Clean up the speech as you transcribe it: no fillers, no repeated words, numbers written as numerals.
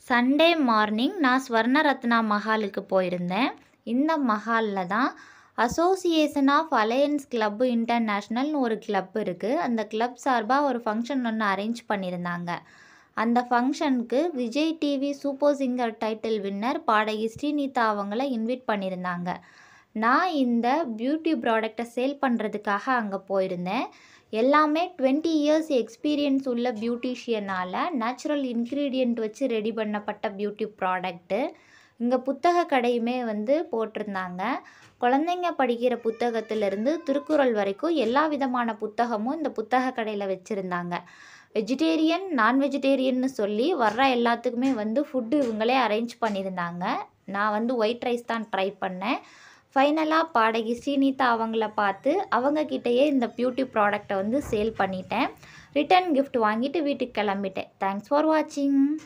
Sunday morning நான் ஸ்வர்ணரத்னா மஹாலுக்கு போயிருந்தேன். இந்த மஹாலில் தான் அசோசியேஷன் ஆஃப் அலையன்ஸ் கிளப் இன்டர்நேஷ்னல்னு ஒரு கிளப் இருக்குது. அந்த கிளப் சார்பாக ஒரு ஃபங்க்ஷன் ஒன்று அரேஞ்ச் பண்ணியிருந்தாங்க. அந்த ஃபங்க்ஷனுக்கு Vijay TV super singer title winner பாடகி ஸ்ரீனிதா அவங்கள இன்வைட் பண்ணியிருந்தாங்க. நான் இந்த பியூட்டி ப்ராடக்டை சேல் பண்ணுறதுக்காக அங்கே போயிருந்தேன். எல்லாமே 20 இயர்ஸ் எக்ஸ்பீரியன்ஸ் உள்ள பியூட்டிஷியனால் நேச்சுரல் இன்க்ரீடியண்ட் வச்சு ரெடி பண்ணப்பட்ட பியூட்டி ப்ராடக்ட்டு. இங்கே புத்தக கடையுமே போட்டிருந்தாங்க. குழந்தைங்க படிக்கிற புத்தகத்திலிருந்து திருக்குறள் வரைக்கும் எல்லா விதமான புத்தகமும் இந்த புத்தக கடையில் வச்சுருந்தாங்க. வெஜிடேரியன் நான் வெஜிடேரியன்னு சொல்லி வர்ற எல்லாத்துக்குமே ஃபுட்டு இவங்களே அரேஞ்ச் பண்ணியிருந்தாங்க. நான் ஒயிட் ரைஸ் தான் ட்ரை பண்ணேன். ஃபைனலாக பாடகி ஸ்ரீனிதா அவங்கள பார்த்து அவங்கக்கிட்டேயே இந்த பியூட்டி ப்ராடக்டை சேல் பண்ணிட்டேன். ரிட்டன் கிஃப்ட் வாங்கிட்டு வீட்டுக்கு கிளம்பிட்டேன். தேங்க்ஸ் ஃபார் வாட்சிங்.